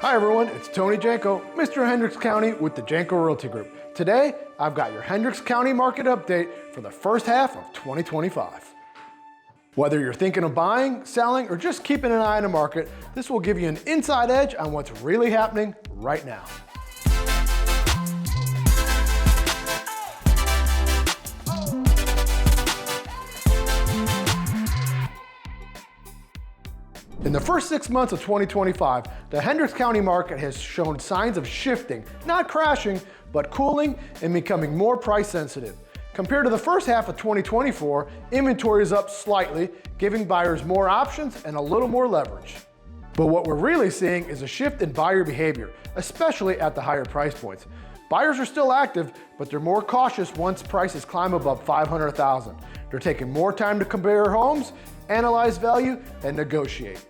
Hi everyone, it's Tony Janko, Mr. Hendricks County with the Janko Realty Group. Today, I've got your Hendricks County market update for the first half of 2025. Whether you're thinking of buying, selling, or just keeping an eye on the market, this will give you an inside edge on what's really happening right now. In the first 6 months of 2025, the Hendricks County market has shown signs of shifting, not crashing, but cooling and becoming more price sensitive. Compared to the first half of 2024, inventory is up slightly, giving buyers more options and a little more leverage. But what we're really seeing is a shift in buyer behavior, especially at the higher price points. Buyers are still active, but they're more cautious once prices climb above $500,000. They're taking more time to compare homes, analyze value, and negotiate.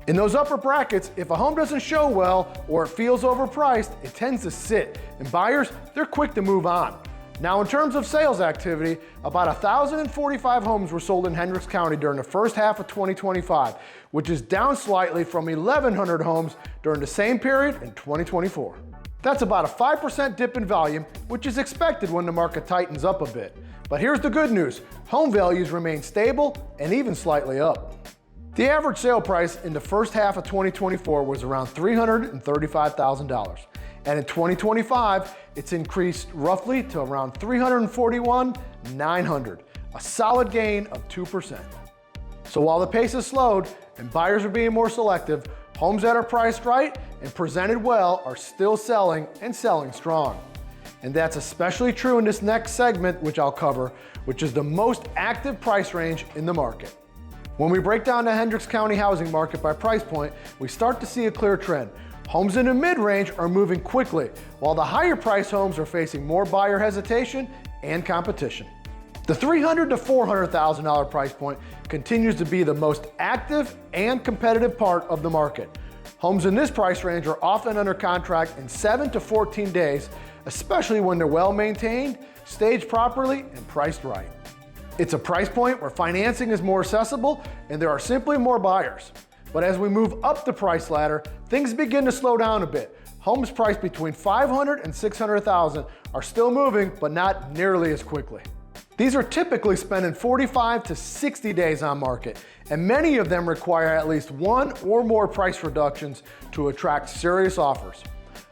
In those upper brackets, if a home doesn't show well or it feels overpriced, it tends to sit, and buyers, they're quick to move on. Now, in terms of sales activity, about 1,045 homes were sold in Hendricks County during the first half of 2025, which is down slightly from 1,100 homes during the same period in 2024. That's about a 5% dip in volume, which is expected when the market tightens up a bit. But here's the good news, home values remain stable and even slightly up. The average sale price in the first half of 2024 was around $335,000. And in 2025, it's increased roughly to around $341,900, a solid gain of 2%. So while the pace has slowed and buyers are being more selective, homes that are priced right and presented well are still selling and selling strong. And that's especially true in this next segment, which I'll cover, which is the most active price range in the market. When we break down the Hendricks County housing market by price point, we start to see a clear trend. Homes in the mid-range are moving quickly, while the higher price homes are facing more buyer hesitation and competition. The $300,000 to $400,000 price point continues to be the most active and competitive part of the market. Homes in this price range are often under contract in 7 to 14 days, especially when they're well maintained, staged properly, and priced right. It's a price point where financing is more accessible and there are simply more buyers. But as we move up the price ladder, things begin to slow down a bit. Homes priced between $500,000 and $600,000 are still moving, but not nearly as quickly. These are typically spending 45 to 60 days on market, and many of them require at least one or more price reductions to attract serious offers.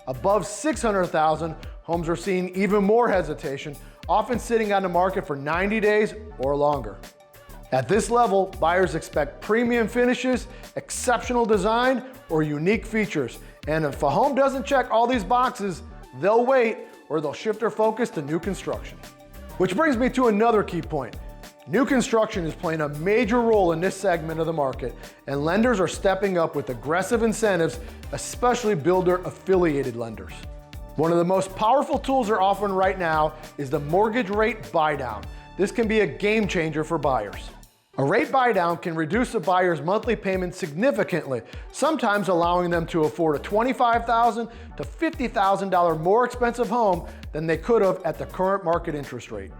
Above $600,000, homes are seeing even more hesitation, often sitting on the market for 90 days or longer. At this level, buyers expect premium finishes, exceptional design, or unique features. And if a home doesn't check all these boxes, they'll wait or they'll shift their focus to new construction. Which brings me to another key point. New construction is playing a major role in this segment of the market, and lenders are stepping up with aggressive incentives, especially builder-affiliated lenders. One of the most powerful tools they're offering right now is the mortgage rate buydown. This can be a game changer for buyers. A rate buydown can reduce a buyer's monthly payment significantly, sometimes allowing them to afford a $25,000 to $50,000 more expensive home than they could have at the current market interest rate.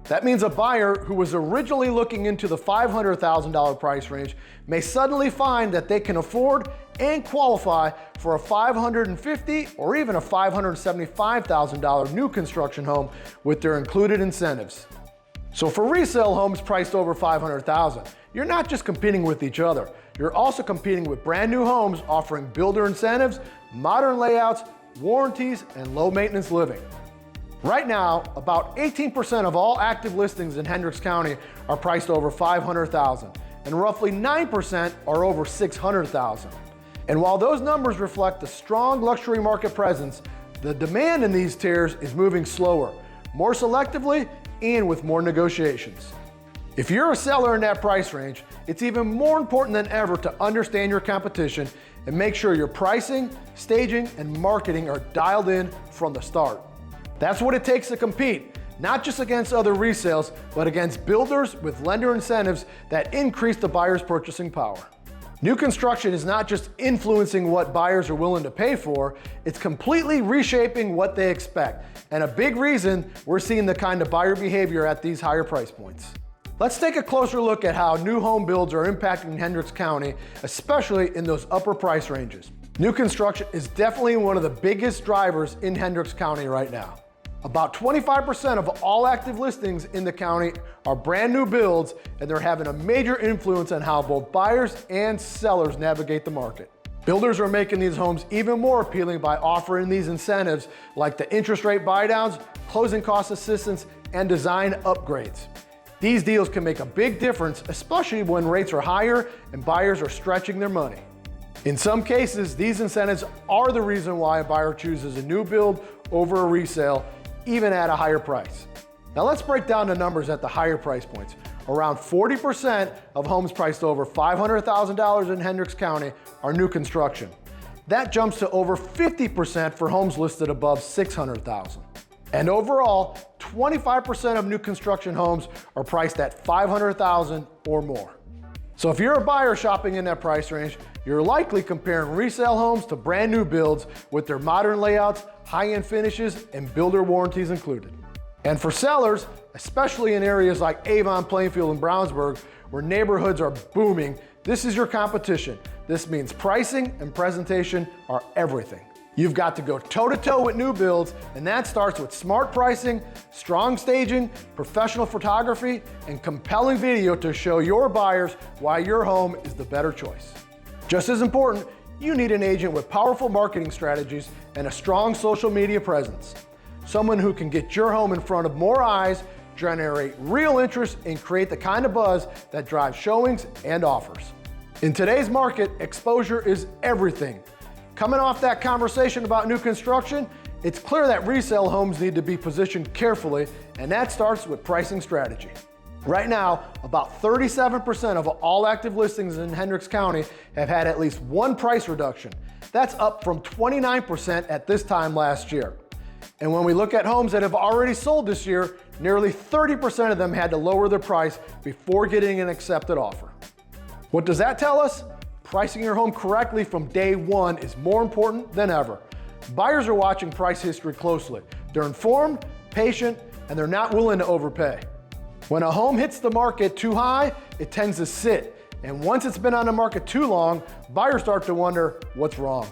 That means a buyer who was originally looking into the $500,000 price range may suddenly find that they can afford and qualify for a $550,000 or even a $575,000 new construction home with their included incentives. So for resale homes priced over $500,000, you're not just competing with each other, you're also competing with brand new homes offering builder incentives, modern layouts, warranties, and low maintenance living. Right now, about 18% of all active listings in Hendricks County are priced over $500,000, and roughly 9% are over $600,000. And while those numbers reflect a strong luxury market presence, the demand in these tiers is moving slower, more selectively, and with more negotiations. If you're a seller in that price range, it's even more important than ever to understand your competition and make sure your pricing, staging, and marketing are dialed in from the start. That's what it takes to compete, not just against other resales, but against builders with lender incentives that increase the buyer's purchasing power. New construction is not just influencing what buyers are willing to pay for, it's completely reshaping what they expect. And a big reason we're seeing the kind of buyer behavior at these higher price points. Let's take a closer look at how new home builds are impacting Hendricks County, especially in those upper price ranges. New construction is definitely one of the biggest drivers in Hendricks County right now. About 25% of all active listings in the county are brand new builds, and they're having a major influence on how both buyers and sellers navigate the market. Builders are making these homes even more appealing by offering these incentives like the interest rate buydowns, closing cost assistance, and design upgrades. These deals can make a big difference, especially when rates are higher and buyers are stretching their money. In some cases, these incentives are the reason why a buyer chooses a new build over a resale, even at a higher price. Now let's break down the numbers at the higher price points. Around 40% of homes priced over $500,000 in Hendricks County are new construction. That jumps to over 50% for homes listed above $600,000. And overall, 25% of new construction homes are priced at $500,000 or more. So if you're a buyer shopping in that price range, you're likely comparing resale homes to brand new builds with their modern layouts, high-end finishes, and builder warranties included. And for sellers, especially in areas like Avon, Plainfield, and Brownsburg, where neighborhoods are booming, this is your competition. This means pricing and presentation are everything. You've got to go toe-to-toe with new builds, and that starts with smart pricing, strong staging, professional photography, and compelling video to show your buyers why your home is the better choice. Just as important, you need an agent with powerful marketing strategies and a strong social media presence. Someone who can get your home in front of more eyes, generate real interest, and create the kind of buzz that drives showings and offers. In today's market, exposure is everything. Coming off that conversation about new construction, it's clear that resale homes need to be positioned carefully, and that starts with pricing strategy. Right now, about 37% of all active listings in Hendricks County have had at least one price reduction. That's up from 29% at this time last year. And when we look at homes that have already sold this year, nearly 30% of them had to lower their price before getting an accepted offer. What does that tell us? Pricing your home correctly from day one is more important than ever. Buyers are watching price history closely. They're informed, patient, and they're not willing to overpay. When a home hits the market too high, it tends to sit. And once it's been on the market too long, buyers start to wonder what's wrong.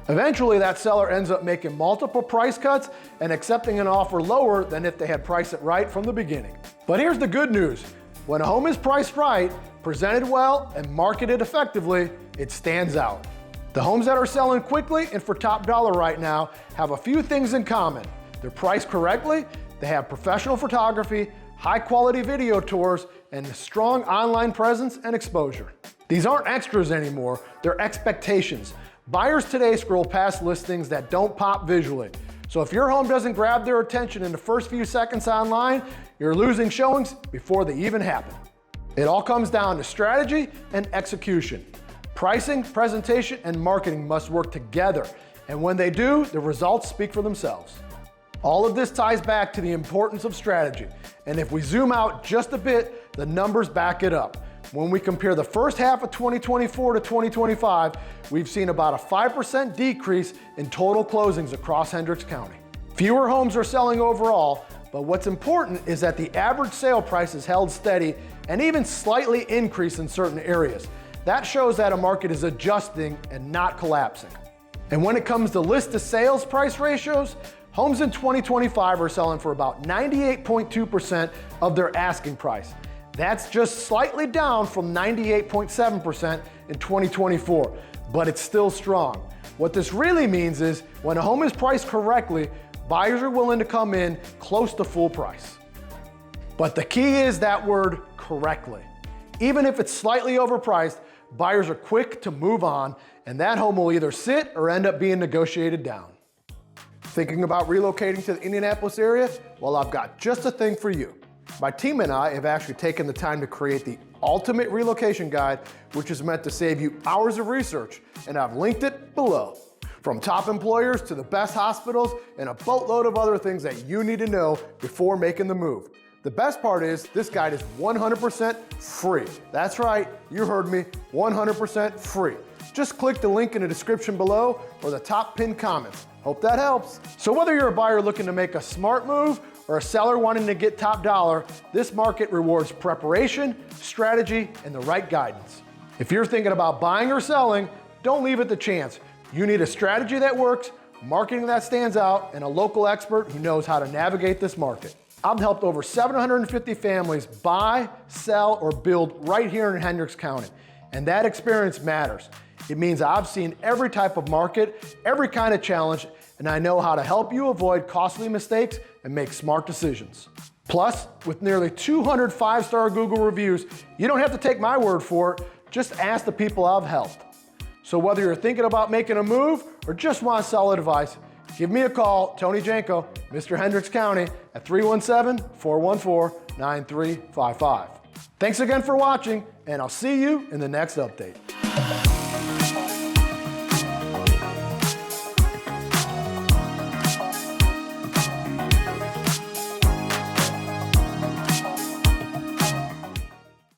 Eventually, that seller ends up making multiple price cuts and accepting an offer lower than if they had priced it right from the beginning. But here's the good news. When a home is priced right, presented well, and marketed effectively, it stands out. The homes that are selling quickly and for top dollar right now have a few things in common. They're priced correctly, they have professional photography, high quality video tours, and a strong online presence and exposure. These aren't extras anymore, they're expectations. Buyers today scroll past listings that don't pop visually. So if your home doesn't grab their attention in the first few seconds online, you're losing showings before they even happen. It all comes down to strategy and execution. Pricing, presentation, and marketing must work together. And when they do, the results speak for themselves. All of this ties back to the importance of strategy. And if we zoom out just a bit, the numbers back it up. When we compare the first half of 2024 to 2025, we've seen about a 5% decrease in total closings across Hendricks County. Fewer homes are selling overall, but what's important is that the average sale price is held steady and even slightly increased in certain areas. That shows that a market is adjusting and not collapsing. And when it comes to list to sales price ratios, homes in 2025 are selling for about 98.2% of their asking price. That's just slightly down from 98.7% in 2024, but it's still strong. What this really means is when a home is priced correctly, buyers are willing to come in close to full price. But the key is that word correctly. Even if it's slightly overpriced, buyers are quick to move on, and that home will either sit or end up being negotiated down. Thinking about relocating to the Indianapolis area? Well, I've got just a thing for you. My team and I have actually taken the time to create the ultimate relocation guide, which is meant to save you hours of research, and I've linked it below. From top employers to the best hospitals and a boatload of other things that you need to know before making the move. The best part is this guide is 100% free. That's right, you heard me, 100% free. Just click the link in the description below or the top pinned comments. Hope that helps. So whether you're a buyer looking to make a smart move or a seller wanting to get top dollar, this market rewards preparation, strategy, and the right guidance. If you're thinking about buying or selling, don't leave it to chance. You need a strategy that works, marketing that stands out, and a local expert who knows how to navigate this market. I've helped over 750 families buy, sell, or build right here in Hendricks County, and that experience matters. It means I've seen every type of market, every kind of challenge, and I know how to help you avoid costly mistakes and make smart decisions. Plus, with nearly 200 5-star Google reviews, you don't have to take my word for it, just ask the people I've helped. So whether you're thinking about making a move or just want solid advice, give me a call, Tony Janko, Mr. Hendricks County, at 317-414-9355. Thanks again for watching, and I'll see you in the next update.